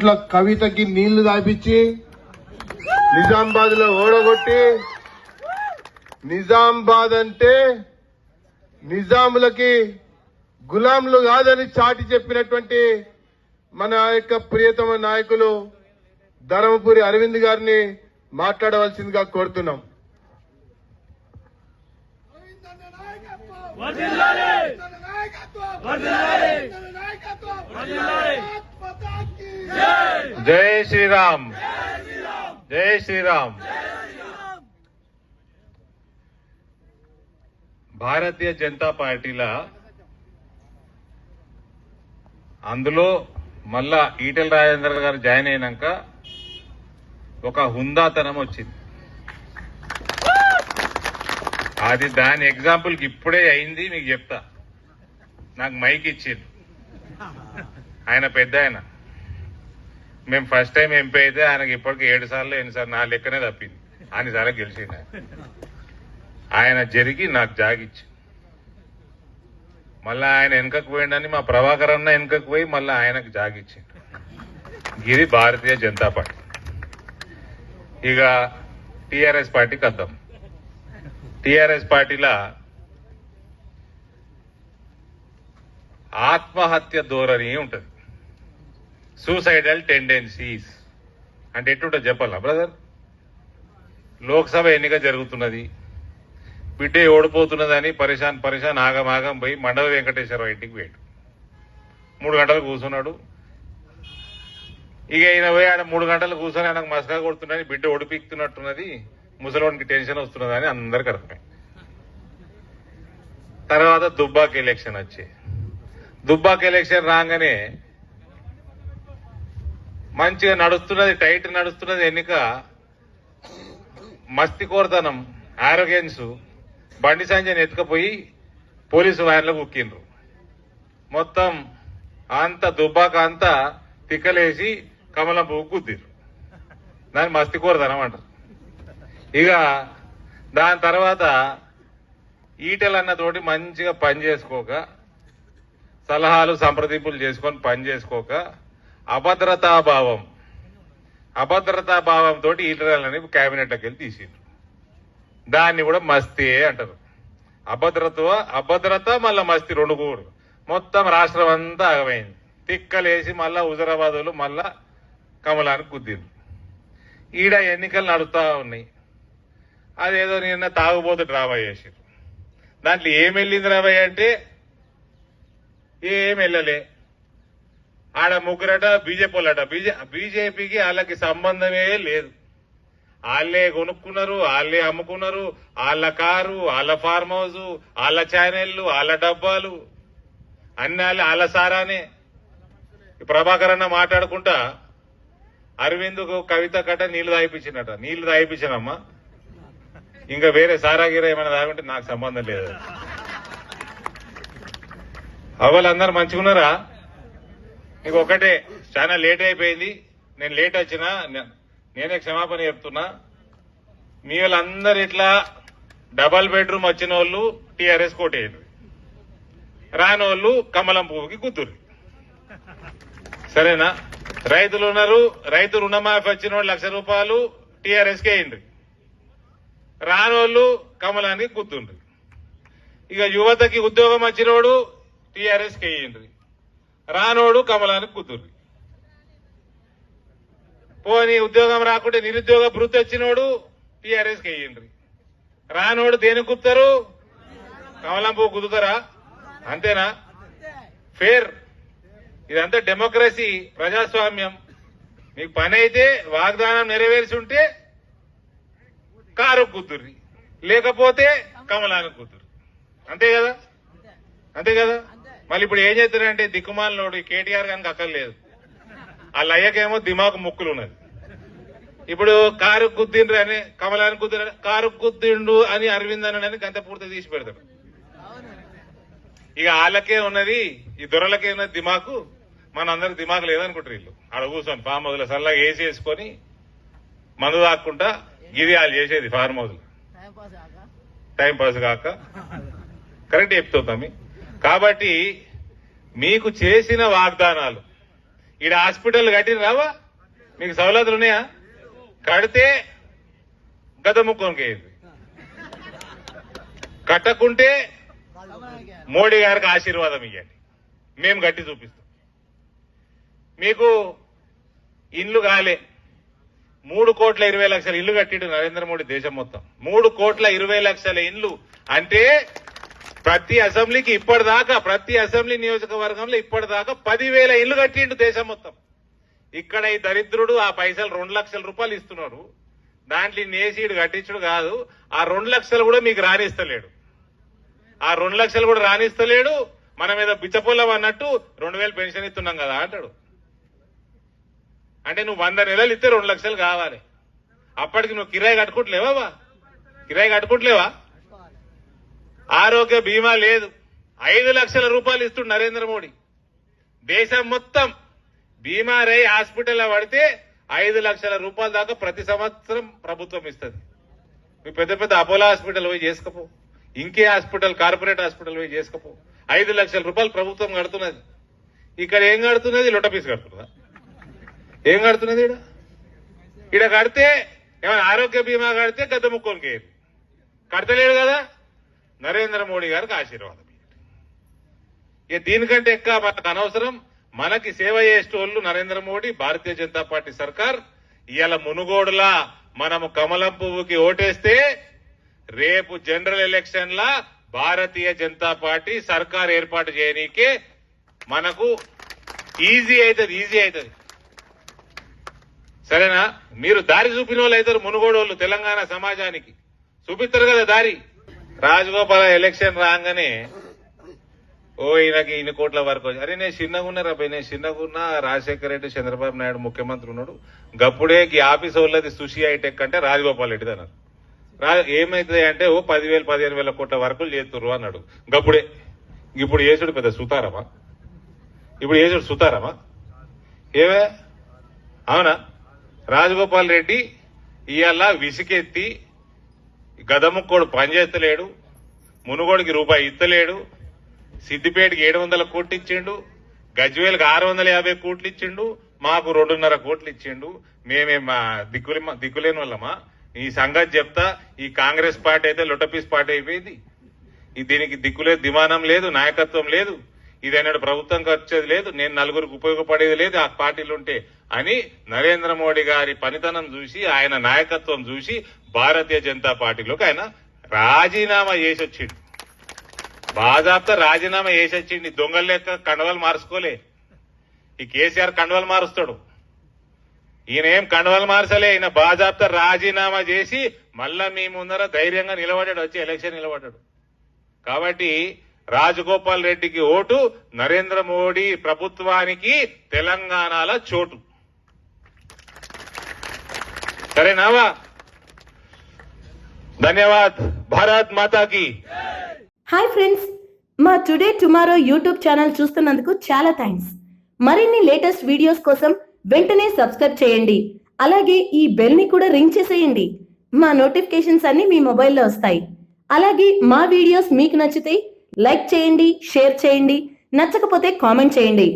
ఇట్లా కవితకి నీళ్లు తాపించి నిజామాబాద్ లో ఓడగొట్టి నిజామాబాద్ అంటే నిజాములకి గులాంలు కాదని చాటి చెప్పినటువంటి మన యొక్క ప్రియతమ నాయకులు ధర్మపురి అరవింద్ గారిని మాట్లాడవలసిందిగా కోరుతున్నాం. జై శ్రీరామ్, జై శ్రీరామ్. భారతీయ జనతా పార్టీలా అందులో మళ్ళా ఈటెల రాజేందర్ గారు జాయిన్ అయినాక ఒక హుందాతనం వచ్చింది. అది దాని ఎగ్జాంపుల్కి ఇప్పుడే అయింది. మీకు చెప్తా. నాకు మైక్ ఇచ్చిండు ఆయన, పెద్ద ఆయన. మేము ఫస్ట్ టైం ఎంపీ అయితే ఆయనకి ఇప్పటికి 7 సార్లు 8 సార్లు నా లెక్కనే తప్పింది. అన్నిసార్లు గెలిచిండు ఆయన. జరిగి నాకు జాగిచ్చి మళ్ళా ఆయన వెనుకకు పోయిండని మా ప్రభాకర్ అన్న వెనుకకు పోయి మళ్ళీ ఆయనకు జాగిచ్చిండు. ఇది భారతీయ జనతా పార్టీ. ఇక టీఆర్ఎస్ పార్టీకి వద్దాం. టీఆర్ఎస్ పార్టీలో ఆత్మహత్య ధోరణి ఉంటుంది. సూసైడల్ టెండెన్సీస్ అంటే ఎట్లుంటుంది చెప్పాలా బ్రదర్? లోక్సభ ఎన్నిక జరుగుతున్నది, బిడ్డ ఓడిపోతున్నదని పరిశాన్ ఆగమాగం పోయి మండల వెంకటేశ్వరరావు ఇంటికి పోయాడు. 3 గంటలు కూర్చున్నాడు. ఇక ఈయన పోయి ఆయన 3 గంటలు కూర్చొని ఆయనకు మసకా కొడుతున్నది, బిడ్డ ఓడిపిస్తున్నట్టున్నది, ముసలోనికి టెన్షన్ వస్తున్నదని అందరికి అర్థమైంది. తర్వాత దుబ్బాక ఎలక్షన్ వచ్చాయి. దుబ్బాక ఎలక్షన్ రాగానే మంచిగా నడుస్తున్నది, టైట్ నడుస్తున్నది ఎన్నిక. మస్తి కోరతనం, ఆరోగెన్స్ బండి సంజయ్ని ఎత్తుకపోయి పోలీసు వ్యాన్లో కుక్కిండ్రు. మొత్తం అంత దుబ్బాక అంతా తిక్కలేసి కమలం పువ్వు గుద్దిరు. దాన్ని మస్తి కోరతనం అంటారు. ఇక దాని తర్వాత ఈటెలన్నతోటి మంచిగా పని చేసుకోక, సలహాలు సంప్రదింపులు చేసుకొని పని చేసుకోక అభద్రతాభావంతో ఈటెలని క్యాబినెట్లోకి వెళ్ళి తీసిండ్రు. దాన్ని కూడా మస్తీ అంటారు. అభద్రత మళ్ళా మస్తీ 2 కూడు. మొత్తం రాష్ట్రం అంతా ఆగమైంది. తిక్కలేసి మళ్ళా హుజరాబాద్లు మళ్ళా కమలానికి గుద్దిండ్రు. ఈడ ఎన్నికలు నడుస్తా ఉన్నాయి. అదేదో నిన్న తాగుబోతు డ్రామా చేసారు. దాంట్లో ఏం వెళ్ళింది రాబోయ్ అంటే ఏం వెళ్ళలే. ఆడ ముగ్గురట బీజేపీ వాళ్ళట. బీజేపీకి వాళ్ళకి సంబంధమే లేదు. వాళ్ళే కొనుక్కున్నారు, వాళ్ళే అమ్ముకున్నారు. వాళ్ళ కారు, వాళ్ళ ఫార్మ్ హౌస్, వాళ్ళ ఛానళ్లు, వాళ్ళ డబ్బాలు అన్ని వాళ్ళ సారానే. ప్రభాకర్ అన్న మాట్లాడుకుంటా అరవింద్ కవిత కట్ట నీళ్లు తాగిపించినట. నీళ్లు తాగిపించానమ్మా, ఇంకా వేరే సారాగిరా ఏమైనా తాగుంటే నాకు సంబంధం లేదు. వాళ్ళందరూ మంచిగున్నారా? ఇంకొకటే, చాలా లేట్ అయిపోయింది. నేను లేట్ వచ్చినా నేనే క్షమాపణ చెప్తున్నా. మీ వాళ్ళందరూ ఇట్లా డబల్ బెడ్రూమ్ వచ్చిన వాళ్ళు టీఆర్ఎస్ కోటేయండి, రాని వాళ్ళు కమలం పువ్వుకి గుద్దురు. సరేనా? రైతులు ఉన్నారు, రైతు రుణమాఫీ వచ్చిన వాళ్ళు 1,00,000 రూపాయలు టీఆర్ఎస్కి వేయండి, రానోళ్ళు కమలానికి గుద్దుండ్రి. ఇక యువతకి ఉద్యోగం వచ్చినోడు టీఆర్ఎస్కి వేయండి, రానోడు కమలానికి గుద్దుండ్రి. పోనీ ఉద్యోగం రాకుంటే నిరుద్యోగ భృతి వచ్చినోడు టీఆర్ఎస్కి వేయండి, రానోడు దేనికి గుత్తారు? కమలం పువ్వు గుద్దుతారా? అంతేనా? ఫేర్. ఇదంతా డెమోక్రసీ, ప్రజాస్వామ్యం. మీకు పని అయితే వాగ్దానం నెరవేర్చి ఉంటే కారు గుద్దుర్రి, లేకపోతే కమలానికి గుద్దుర్రి. అంతే కదా? అంతే కదా? మళ్ళీ ఇప్పుడు ఏం చేస్తారంటే దిక్కుమాలనోడు కేటీఆర్ గారికి అక్కర్లేదు, వాళ్ళ అయ్యకేమో దిమాకు ముక్కులు ఉన్నది. ఇప్పుడు కారు గుద్దిండ్రు అని కమలానికి గుద్దిండ్రు, కారు గుద్దిండు అని అరవింద్ అని గంత పూర్తి తీసి పెడతాడు. ఇక వాళ్ళకే ఉన్నది, ఈ దొరలకే ఉన్నది దిమాకు. మనందరికి దిమాకు లేదనుకుంటారు వీళ్ళు. ఆడ కూర్చొని ఫామ్ హౌస్ లో సల్లాగా ఏసీ వేసుకొని మందు తాక్కుంటా గిది వాళ్ళు చేసేది ఫార్మ్ హౌస్ లో టైం పాస్ కాక. కరెక్ట్ చెప్తాం. కాబట్టి మీకు చేసిన వాగ్దానాలు ఈడ హాస్పిటల్ కట్టిన రావా? మీకు సవలతులు ఉన్నాయా? కడితే గద ముక్కోనికేయండి, కట్టకుంటే మోడీ గారికి ఆశీర్వాదం ఇవ్వండి, మేము గట్టి చూపిస్తాం. మీకు ఇల్లు కాలే, 3,20,00,000 ఇల్లు కట్టిండు నరేంద్ర మోడీ దేశం మొత్తం. 3,20,00,000 ఇల్లు అంటే ప్రతి అసెంబ్లీకి ఇప్పటిదాకా, ప్రతి అసెంబ్లీ నియోజకవర్గంలో ఇప్పటిదాకా 10,000 ఇల్లు కట్టిండు దేశం మొత్తం. ఇక్కడ ఈ దరిద్రుడు ఆ పైసలు 2 లక్షల రూపాయలు ఇస్తున్నారు, దాంట్లో నేసీడు కట్టించుడు కాదు, ఆ 2 లక్షలు కూడా మీకు రాణిస్తలేడు. ఆ 2 లక్షలు కూడా రాణిస్తలేడు. మన మీద బిచ్చపొల్లం అన్నట్టు 2,000 పెన్షన్ ఇస్తున్నాం కదా అంటాడు. అంటే నువ్వు 100 నెలలు ఇస్తే 2 లక్షలు కావాలి. అప్పటికి నువ్వు కిరాయి కట్టుకుంటలేవా? కిరాయి కట్టుకుంటలేవా? ఆరోగ్య బీమా లేదు, 5 లక్షల రూపాయలు ఇస్తుండు నరేంద్ర మోడీ. దేశం మొత్తం బీమా రై హాస్పిటల్లో పడితే 5 లక్షల రూపాయల దాకా ప్రతి సంవత్సరం ప్రభుత్వం ఇస్తుంది. మీ పెద్ద పెద్ద అపోలో హాస్పిటల్ పోయి చేసుకపో, ఇంకే హాస్పిటల్, కార్పొరేట్ హాస్పిటల్ పోయి చేసుకపో. 5 లక్షల రూపాయలు ప్రభుత్వం కడుతున్నది. ఇక్కడ ఏం కడుతున్నది? లొట్టపీస్ కడుతున్నదా? ఏం కడుతున్నది? ఈడ కడితే ఏమైనా ఆరోగ్య బీమా కడితే గద్ద ముక్కోనికి కడతలేడు కదా. నరేంద్ర మోడీ గారికి ఆశీర్వాదం. ఇక దీనికంటే ఎక్కువ మనకు అనవసరం. మనకి సేవ చేసేటోళ్లు నరేంద్ర మోడీ, భారతీయ జనతా పార్టీ సర్కార్. ఇవాళ మునుగోడులా మనము కమలం పువ్వుకి ఓటేస్తే రేపు జనరల్ ఎలక్షన్ లా భారతీయ జనతా పార్టీ సర్కార్ ఏర్పాటు చేయనీకే మనకు ఈజీ అవుతుంది. సరేనా? మీరు దారి చూపిన వాళ్ళు అవుతారు, మునుగోడు వాళ్ళు తెలంగాణ సమాజానికి చూపిస్తారు కదా దారి. రాజగోపాల ఎలక్షన్ రాగానే ఈయనకి 1 కోట్ల వరకు, అరే నేను చిన్నగున్నా రాజశేఖర రెడ్డి, చంద్రబాబు నాయుడు ముఖ్యమంత్రి ఉన్నాడు, గప్పుడే ఈ ఆఫీస్ వాళ్ళది సుషి హైటెక్ అంటే రాజగోపాల్ రెడ్డి అన్నారు. ఏమైతుంది అంటే 10,000-15,000 కోట్ల వరకు చేస్తున్నారు అన్నాడు గప్పుడే. ఇప్పుడు చేసుడు పెద్ద సుతారమా? ఏమే అవునా? రాజగోపాల్ రెడ్డి ఇవాళ విసికెత్తి గదముక్కోడు పనిచేస్తలేడు, మునుగోడికి రూపాయి ఇస్తలేడు, సిద్దిపేటకి 700 కోట్లు ఇచ్చిండు, గజ్వేల్కి 650 కోట్లు ఇచ్చిండు, మాకు 2.5 కోట్లు ఇచ్చిండు. మేమే మా దిక్కులేని వాళ్ళమా? ఈ సంగతి చెప్తా. ఈ కాంగ్రెస్ పార్టీ అయితే లొట్టపీస్ పార్టీ అయిపోయింది. దీనికి దిక్కులేదు, దిమానం లేదు, నాయకత్వం లేదు, ఇదన్నాడు ప్రభుత్వం వచ్చేది లేదు, నేను నలుగురికి ఉపయోగపడేది లేదు ఆ పార్టీలు ఉంటే అని నరేంద్ర మోడీ గారి పనితనం చూసి, ఆయన నాయకత్వం చూసి భారతీయ జనతా పార్టీలోకి ఆయన రాజీనామా చేసి వచ్చిండు. బాజాబ్తా రాజీనామా చేసి వచ్చిండు. దొంగల లెక్క కండవాలు మార్చుకోలే. ఈ కేసీఆర్ కండవాలు మారుస్తాడు, ఈయన ఏం కండవాలు మార్చలే. ఈయన బాజాబ్తా రాజీనామా చేసి మళ్ళా మీ ముందర ధైర్యంగా నిలబడ్డాడు, వచ్చి ఎలక్షన్ నిలబడ్డాడు. కాబట్టి రాజగోపాల్ రెడ్డికి ఓటు, నరేంద్ర మోడీ ప్రభుత్వానికి తెలంగాణలో చోటు. సరేనావా? ధన్యవాద్. భారత్ మాతాకి. హాయ్ ఫ్రెండ్స్, మా టుడే టుమారో యూట్యూబ్ ఛానల్ చూస్తున్నందుకు చాలా థ్యాంక్స్. మరిన్ని లేటెస్ట్ వీడియోస్ కోసం వెంటనే సబ్స్క్రైబ్ చేయండి. అలాగే ఈ బెల్ ని కూడా రింగ్ చేసేయండి. మా నోటిఫికేషన్స్ అన్ని మీ మొబైల్లో వస్తాయి. అలాగే మా వీడియోస్ మీకు నచ్చితే లైక్ చేయండి, షేర్ చేయండి, నచ్చకపోతే కామెంట్ చేయండి.